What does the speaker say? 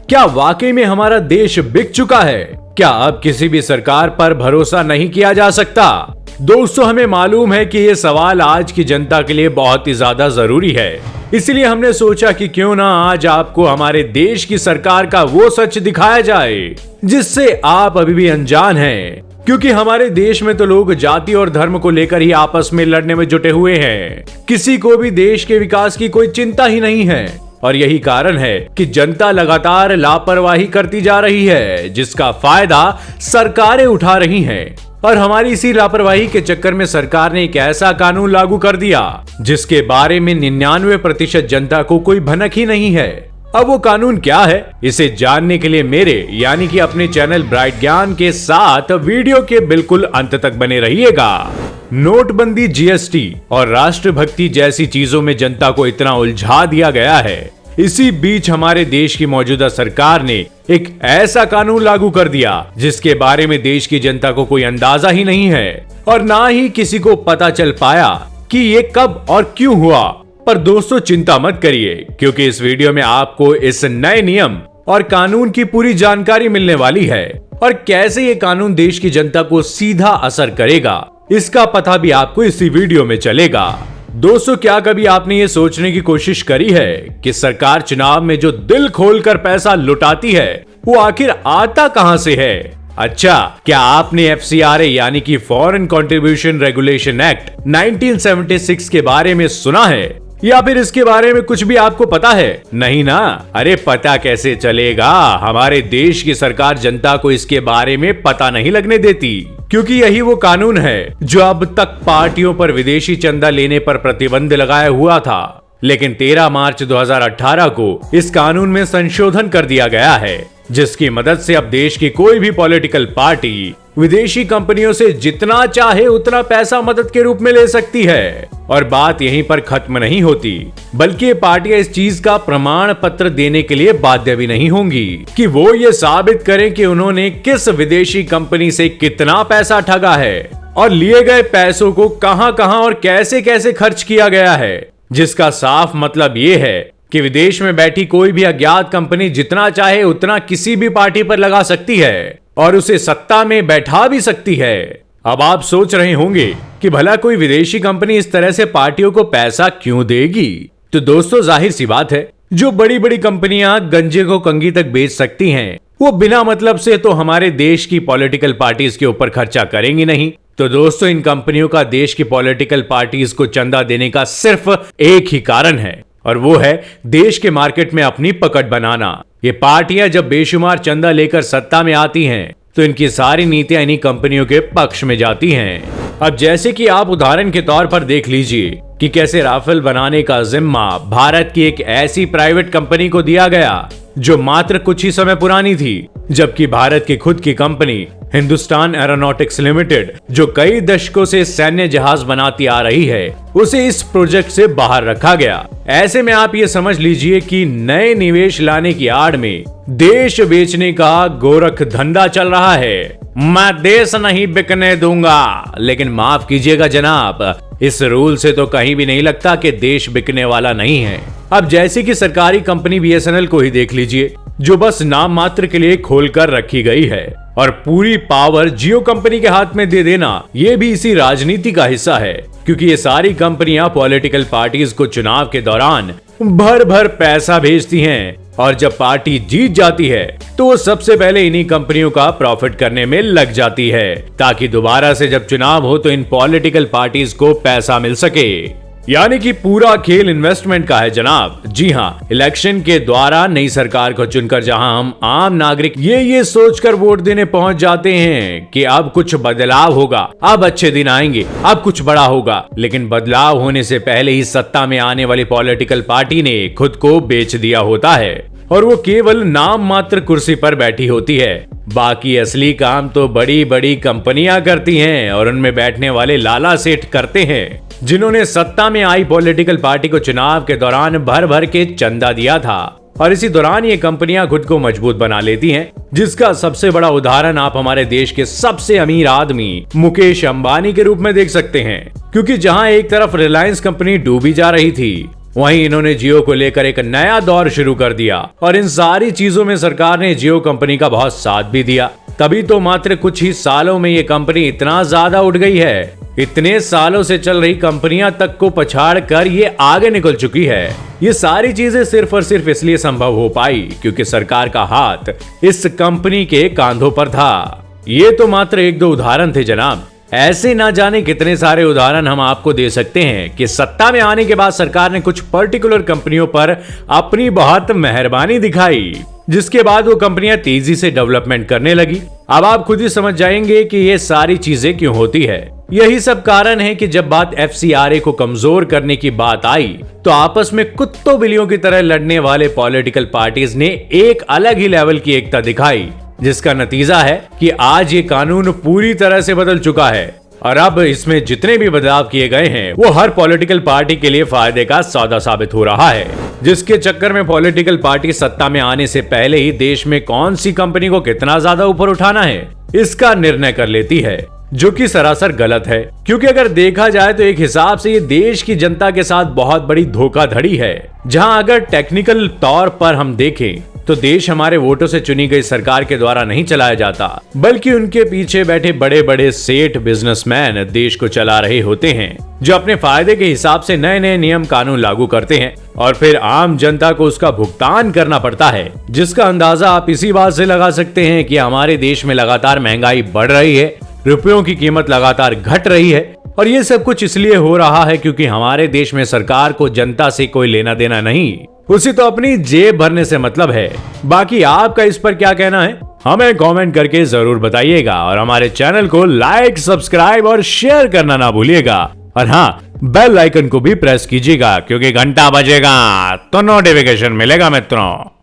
क्या वाकई में हमारा देश बिक चुका है? क्या अब किसी भी सरकार पर भरोसा नहीं किया जा सकता? दोस्तों, हमें मालूम है कि ये सवाल आज की जनता के लिए बहुत ही ज्यादा जरूरी है। इसलिए हमने सोचा कि क्यों ना आज आपको हमारे देश की सरकार का वो सच दिखाया जाए जिससे आप अभी भी अनजान हैं। क्योंकि हमारे देश में तो लोग जाति और धर्म को लेकर ही आपस में लड़ने में जुटे हुए हैं। किसी को भी देश के विकास की कोई चिंता ही नहीं है और यही कारण है कि जनता लगातार लापरवाही करती जा रही है, जिसका फायदा सरकारें उठा रही हैं। और हमारी इसी लापरवाही के चक्कर में सरकार ने एक ऐसा कानून लागू कर दिया जिसके बारे में 99% जनता को कोई भनक ही नहीं है। अब वो कानून क्या है, इसे जानने के लिए मेरे यानी कि अपने चैनल ब्राइट ज्ञान के साथ वीडियो के बिल्कुल अंत तक बने रहिएगा। नोटबंदी, जीएसटी और राष्ट्रभक्ति जैसी चीजों में जनता को इतना उलझा दिया गया है। इसी बीच हमारे देश की मौजूदा सरकार ने एक ऐसा कानून लागू कर दिया जिसके बारे में देश की जनता को कोई अंदाजा ही नहीं है और ना ही किसी को पता चल पाया कि ये कब और क्यों हुआ। पर दोस्तों, चिंता मत करिए, क्योंकि इस वीडियो में आपको इस नए नियम और कानून की पूरी जानकारी मिलने वाली है और कैसे ये कानून देश की जनता को सीधा असर करेगा, इसका पता भी आपको इसी वीडियो में चलेगा। दोस्तों, क्या कभी आपने ये सोचने की कोशिश करी है कि सरकार चुनाव में जो दिल खोलकर पैसा लुटाती है वो आखिर आता कहां से है? अच्छा, क्या आपने FCRA यानी कि फॉरेन कंट्रीब्यूशन रेगुलेशन एक्ट 1976 के बारे में सुना है या फिर इसके बारे में कुछ भी आपको पता है? नहीं ना? अरे पता कैसे चलेगा, हमारे देश की सरकार जनता को इसके बारे में पता नहीं लगने देती, क्योंकि यही वो कानून है जो अब तक पार्टियों पर विदेशी चंदा लेने पर प्रतिबंध लगाया हुआ था। लेकिन 13 मार्च 2018 को इस कानून में संशोधन कर दिया गया है, जिसकी मदद से अब देश की कोई भी पॉलिटिकल पार्टी विदेशी कंपनियों से जितना चाहे उतना पैसा मदद के रूप में ले सकती है। और बात यहीं पर खत्म नहीं होती, बल्कि ये पार्टियां इस चीज का प्रमाण पत्र देने के लिए बाध्य भी नहीं होंगी कि वो ये साबित करें कि उन्होंने किस विदेशी कंपनी से कितना पैसा ठगा है और लिए गए पैसों को कहां कहां और कैसे कैसे खर्च किया गया है। जिसका साफ मतलब ये है कि विदेश में बैठी कोई भी अज्ञात कंपनी जितना चाहे उतना किसी भी पार्टी पर लगा सकती है और उसे सत्ता में बैठा भी सकती है। अब आप सोच रहे होंगे कि भला कोई विदेशी कंपनी इस तरह से पार्टियों को पैसा क्यों देगी? तो दोस्तों, जाहिर सी बात है, जो बड़ी बड़ी कंपनियां गंजे को कंघी तक बेच सकती हैं, वो बिना मतलब से तो हमारे देश की पॉलिटिकल पार्टीज के ऊपर खर्चा करेंगी नहीं। तो दोस्तों, इन कंपनियों का देश की पॉलिटिकल पार्टीज को चंदा देने का सिर्फ एक ही कारण है और वो है देश के मार्केट में अपनी पकड़ बनाना। ये पार्टियां जब बेशुमार चंदा लेकर सत्ता में आती हैं, तो इनकी सारी नीतियां इन्हीं कंपनियों के पक्ष में जाती हैं। अब जैसे कि आप उदाहरण के तौर पर देख लीजिए कि कैसे राफेल बनाने का जिम्मा भारत की एक ऐसी प्राइवेट कंपनी को दिया गया जो मात्र कुछ ही समय पुरानी थी, जबकि भारत की खुद की कंपनी हिंदुस्तान एरोनॉटिक्स लिमिटेड, जो कई दशकों से सैन्य जहाज बनाती आ रही है, उसे इस प्रोजेक्ट से बाहर रखा गया। ऐसे में आप ये समझ लीजिए कि नए निवेश लाने की आड़ में देश बेचने का गोरख धंधा चल रहा है। मैं देश नहीं बिकने दूंगा, लेकिन माफ कीजिएगा जनाब, इस रूल से तो कहीं भी नहीं लगता कि देश बिकने वाला नहीं है। अब जैसे कि सरकारी कंपनी BSNL को ही देख लीजिए, जो बस नाम मात्र के लिए खोलकर रखी गई है और पूरी पावर जियो कंपनी के हाथ में दे देना ये भी इसी राजनीति का हिस्सा है, क्योंकि ये सारी कंपनियां पॉलिटिकल पार्टीज को चुनाव के दौरान भर भर पैसा भेजती हैं और जब पार्टी जीत जाती है तो वो सबसे पहले इन्हीं कंपनियों का प्रॉफिट करने में लग जाती है, ताकि दोबारा से जब चुनाव हो तो इन पॉलिटिकल पार्टीज को पैसा मिल सके। यानी कि पूरा खेल इन्वेस्टमेंट का है जनाब। जी हाँ, इलेक्शन के द्वारा नई सरकार को चुनकर जहां हम आम नागरिक ये सोचकर वोट देने पहुंच जाते हैं कि अब कुछ बदलाव होगा, अब अच्छे दिन आएंगे, अब कुछ बड़ा होगा, लेकिन बदलाव होने से पहले ही सत्ता में आने वाली पॉलिटिकल पार्टी ने खुद को बेच दिया होता है और वो केवल नाम मात्र कुर्सी पर बैठी होती है। बाकी असली काम तो बड़ी बड़ी कंपनियां करती हैं और उनमें बैठने वाले लाला सेठ करते हैं, जिन्होंने सत्ता में आई पॉलिटिकल पार्टी को चुनाव के दौरान भर भर के चंदा दिया था और इसी दौरान ये कंपनियां खुद को मजबूत बना लेती हैं, जिसका सबसे बड़ा उदाहरण आप हमारे देश के सबसे अमीर आदमी मुकेश अंबानी के रूप में देख सकते हैं। क्योंकि जहां एक तरफ रिलायंस कंपनी डूबी जा रही थी, वहीं इन्होंने जियो को लेकर एक नया दौर शुरू कर दिया और इन सारी चीजों में सरकार ने जियो कंपनी का बहुत साथ भी दिया। तभी तो मात्र कुछ ही सालों में ये कंपनी इतना ज्यादा उठ गई है। इतने सालों से चल रही कंपनियां तक को पछाड़ कर ये आगे निकल चुकी है। ये सारी चीजें सिर्फ और सिर्फ इसलिए संभव हो पाई क्योंकि सरकार का हाथ इस कंपनी के कांधों पर था। ये तो मात्र एक दो उदाहरण थे जनाब, ऐसे ना जाने कितने सारे उदाहरण हम आपको दे सकते हैं कि सत्ता में आने के बाद सरकार ने कुछ पर्टिकुलर कंपनियों पर अपनी बहुत मेहरबानी दिखाई, जिसके बाद वो कंपनियां तेजी से डेवलपमेंट करने लगी। अब आप खुद ही समझ जाएंगे कि ये सारी चीजें क्यों होती है। यही सब कारण है कि जब बात FCRA को कमजोर करने की बात आई तो आपस में कुत्तों बिल्लियों की तरह लड़ने वाले पॉलिटिकल पार्टीज ने एक अलग ही लेवल की एकता दिखाई, जिसका नतीजा है कि आज ये कानून पूरी तरह से बदल चुका है और अब इसमें जितने भी बदलाव किए गए हैं वो हर पॉलिटिकल पार्टी के लिए फायदे का सौदा साबित हो रहा है, जिसके चक्कर में पॉलिटिकल पार्टी सत्ता में आने से पहले ही देश में कौन सी कंपनी को कितना ज्यादा ऊपर उठाना है इसका निर्णय कर लेती है, जो कि सरासर गलत है। क्योंकि अगर देखा जाए तो एक हिसाब से ये देश की जनता के साथ बहुत बड़ी धोखाधड़ी है, जहां अगर टेक्निकल तौर पर हम देखें तो देश हमारे वोटों से चुनी गई सरकार के द्वारा नहीं चलाया जाता, बल्कि उनके पीछे बैठे बड़े बड़े सेठ बिजनेसमैन देश को चला रहे होते हैं, जो अपने फायदे के हिसाब से नए नए नियम कानून लागू करते हैं और फिर आम जनता को उसका भुगतान करना पड़ता है, जिसका अंदाजा आप इसी बात से लगा सकते हैं कि हमारे देश में लगातार महंगाई बढ़ रही है, रुपयों की कीमत लगातार घट रही है और ये सब कुछ इसलिए हो रहा है क्योंकि हमारे देश में सरकार को जनता से कोई लेना देना नहीं, उसी तो अपनी जेब भरने से मतलब है। बाकी आपका इस पर क्या कहना है हमें कमेंट करके जरूर बताइएगा और हमारे चैनल को लाइक, सब्सक्राइब और शेयर करना ना भूलिएगा और हाँ, बेल आइकन को भी प्रेस कीजिएगा क्योंकि घंटा बजेगा तो नोटिफिकेशन मिलेगा मित्रों।